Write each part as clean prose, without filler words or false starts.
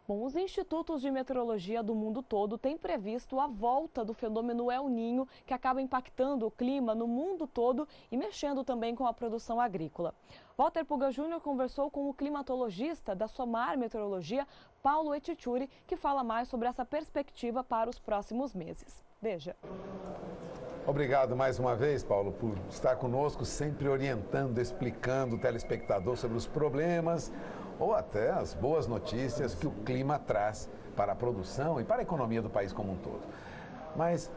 Bom, os institutos de meteorologia do mundo todo têm previsto a volta do fenômeno El Niño, que acaba impactando o clima no mundo todo e mexendo também com a produção agrícola. Walter Puga Júnior conversou com o climatologista da SOMAR Meteorologia, Paulo Etituri, que fala mais sobre essa perspectiva para os próximos meses. Veja. Obrigado mais uma vez, Paulo, por estar conosco, sempre orientando, explicando o telespectador sobre os problemas ou até as boas notícias que o clima traz para a produção e para a economia do país como um todo. Mas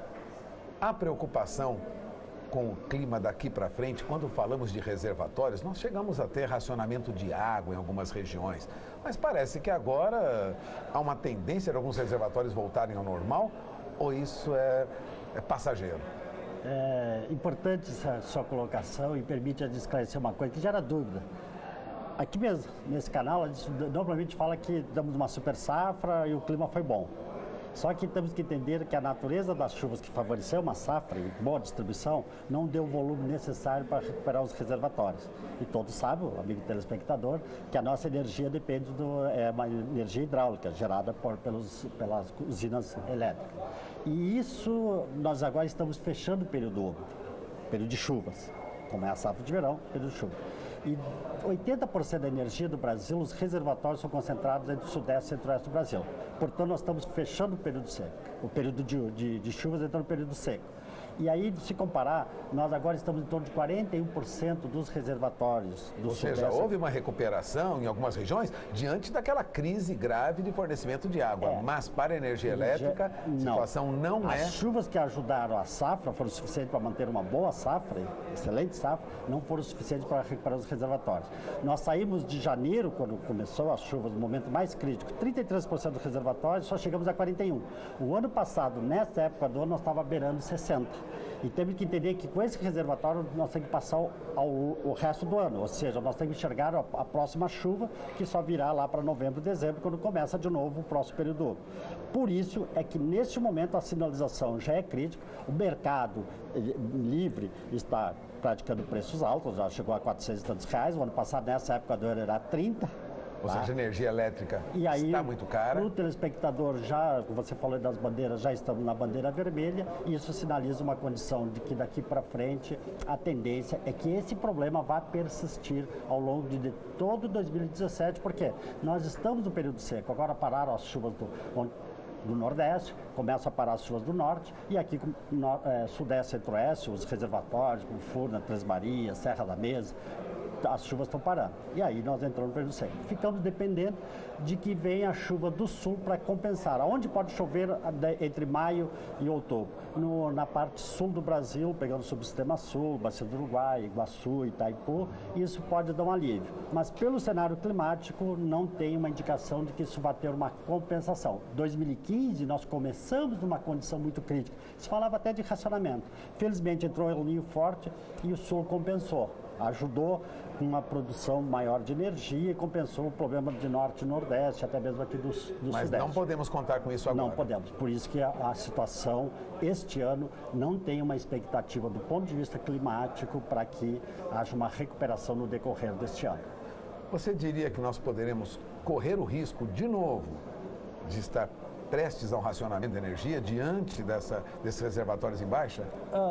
a preocupação com o clima daqui para frente, quando falamos de reservatórios, nós chegamos a ter racionamento de água em algumas regiões, mas parece que agora há uma tendência de alguns reservatórios voltarem ao normal, ou isso é passageiro? É importante essa sua colocação e permite esclarecer uma coisa que gera dúvida. Aqui mesmo, nesse canal, a gente normalmente fala que damos uma super safra e o clima foi bom. Só que temos que entender que a natureza das chuvas que favoreceu uma safra e boa distribuição não deu o volume necessário para recuperar os reservatórios. E todos sabem, o amigo telespectador, que a nossa energia depende uma energia hidráulica gerada pelas usinas elétricas. E isso nós agora estamos fechando o período úmido, período de chuvas, como é a safra de verão, período de chuva. E 80% da energia do Brasil, os reservatórios são concentrados entre o sudeste e centro-oeste do Brasil. Portanto, nós estamos fechando o período seco, o período de chuvas entrando no período seco. E aí, se comparar, nós agora estamos em torno de 41% dos reservatórios do sudeste. Ou seja, houve uma recuperação em algumas regiões diante daquela crise grave de fornecimento de água. Mas para a energia elétrica, a situação não é... As chuvas que ajudaram a safra foram suficientes para manter uma boa safra, excelente safra, não foram suficientes para recuperar os reservatórios. Nós saímos de janeiro, quando começou as chuvas, no momento mais crítico, 33% dos reservatórios, só chegamos a 41%. O ano passado, nessa época do ano, nós estávamos beirando 60%. E temos que entender que com esse reservatório nós temos que passar o resto do ano, ou seja, nós temos que enxergar a próxima chuva, que só virá lá para novembro, dezembro, quando começa de novo o próximo período. Por isso é que neste momento a sinalização já é crítica, o mercado livre está praticando preços altos, já chegou a R$400 e tantos, o ano passado nessa época do ano era 30. Ou seja, a energia elétrica está muito cara. O telespectador, você falou das bandeiras, já estamos na bandeira vermelha, e isso sinaliza uma condição de que daqui para frente a tendência é que esse problema vá persistir ao longo de todo 2017, porque nós estamos no período seco, agora pararam as chuvas do Nordeste, começam a parar as chuvas do Norte, e aqui Sudeste e Centro-Oeste, os reservatórios, como Furna, Três Marias, Serra da Mesa, as chuvas estão parando. E aí nós entramos no período seco. Ficamos dependendo de que venha a chuva do sul para compensar. Onde pode chover entre maio e outubro? Na parte sul do Brasil, pegando o subsistema sul, Bacia do Uruguai, Iguaçu, Itaipu, isso pode dar um alívio. Mas pelo cenário climático, não tem uma indicação de que isso vai ter uma compensação. 2015, nós começamos numa condição muito crítica. Se falava até de racionamento. Felizmente entrou o El Niño forte e o sul compensou. Ajudou com uma produção maior de energia e compensou o problema de norte e nordeste, até mesmo aqui do sudeste. Mas não podemos contar com isso agora. Não podemos. Por isso que a situação, este ano, não tem uma expectativa do ponto de vista climático para que haja uma recuperação no decorrer deste ano. Você diria que nós poderemos correr o risco, de novo, de estar prestes ao racionamento de energia diante desses reservatórios em baixa?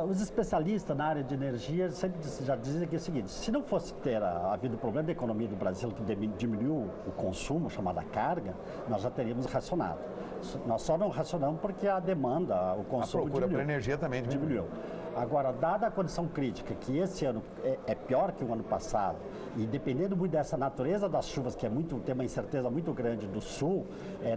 Os especialistas na área de energia sempre já dizem que é o seguinte: se não fosse ter havido problema da economia do Brasil que diminuiu o consumo, chamada carga, nós já teríamos racionado. Nós só não racionamos porque a demanda, o consumo diminuiu. A procura por energia também diminuiu. Agora, dada a condição crítica, que esse ano é pior que o ano passado, e dependendo muito dessa natureza das chuvas, que tem uma incerteza muito grande do sul,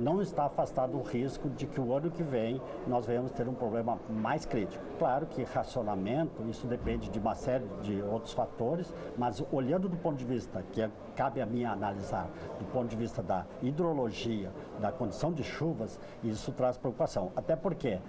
não está afastado o risco de que o ano que vem nós venhamos ter um problema mais crítico. Claro que racionamento, isso depende de uma série de outros fatores, mas olhando do ponto de vista, que cabe a mim analisar, do ponto de vista da hidrologia, da condição de chuvas, isso traz preocupação. Até porque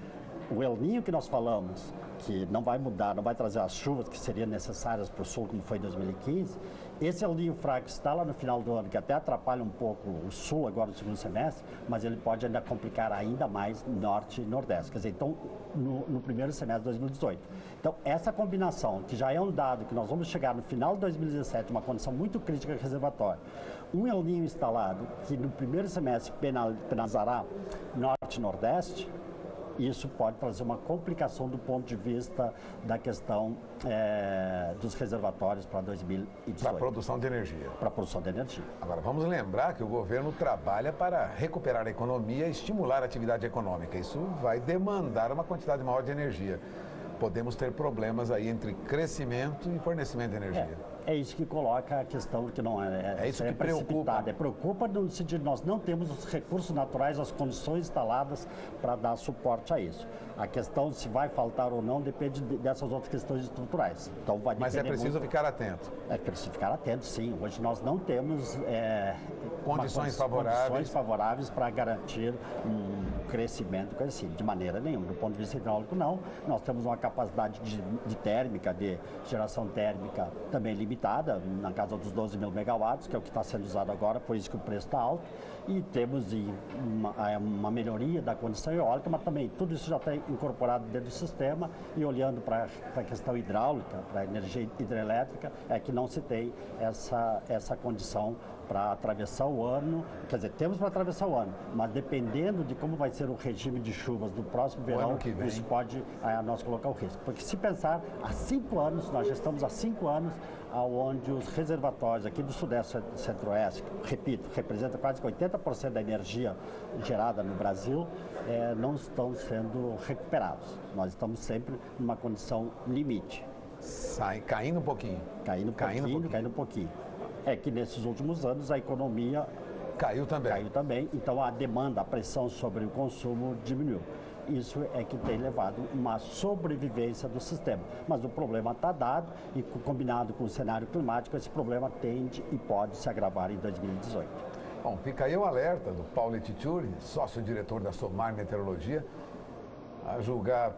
o El Niño que nós falamos, que não vai mudar, não vai trazer as chuvas que seriam necessárias para o sul, como foi em 2015, Esse El Niño fraco está lá no final do ano, que até atrapalha um pouco o sul agora no segundo semestre, mas ele pode ainda complicar ainda mais norte e nordeste, quer dizer, então no primeiro semestre de 2018. Então essa combinação, que já é um dado que nós vamos chegar no final de 2017, uma condição muito crítica do reservatório, um El Niño instalado que no primeiro semestre penalizará norte e nordeste, isso pode trazer uma complicação do ponto de vista da questão dos reservatórios para 2018. Para a produção de energia. Para a produção de energia. Agora, vamos lembrar que o governo trabalha para recuperar a economia e estimular a atividade econômica. Isso vai demandar uma quantidade maior de energia. Podemos ter problemas aí entre crescimento e fornecimento de energia. É isso que coloca a questão que não é isso que preocupa. Preocupa no sentido de nós não temos os recursos naturais, as condições instaladas para dar suporte a isso. A questão de se vai faltar ou não depende dessas outras questões estruturais. Então, vai Mas é preciso ficar atento. É preciso ficar atento, sim. Hoje nós não temos condições favoráveis para garantir um crescimento, assim, de maneira nenhuma. Do ponto de vista hidráulico, não. Nós temos uma capacidade de térmica, de geração térmica também limitada, na casa dos 12 mil megawatts, que é o que está sendo usado agora, por isso que o preço está alto. E temos uma melhoria da condição eólica, mas também tudo isso já está incorporado dentro do sistema. E olhando para a questão hidráulica, para a energia hidrelétrica, é que não se tem essa condição para atravessar o ano. Quer dizer, temos para atravessar o ano, mas dependendo de como vai ser o regime de chuvas do próximo verão, isso pode nós colocar o risco. Porque se pensar, há 5 anos, nós já estamos há 5 anos, onde os reservatórios aqui do Sudeste e Centro-Oeste, repito, representa quase 80% da energia gerada no Brasil, não estão sendo recuperados. Nós estamos sempre numa condição limite. Caindo um pouquinho. Caindo um pouquinho. É que nesses últimos anos a economia caiu também. Então a demanda, a pressão sobre o consumo diminuiu. Isso é que tem levado uma sobrevivência do sistema. Mas o problema está dado e, combinado com o cenário climático, esse problema tende e pode se agravar em 2018. Bom, fica aí o alerta do Paulo Tituri, sócio-diretor da Somar Meteorologia, a julgar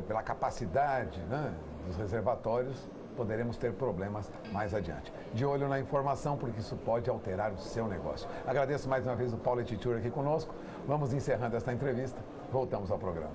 pela capacidade, né, dos reservatórios, poderemos ter problemas mais adiante. De olho na informação, porque isso pode alterar o seu negócio. Agradeço mais uma vez o Paulo Tituri aqui conosco. Vamos encerrando esta entrevista. Voltamos ao programa.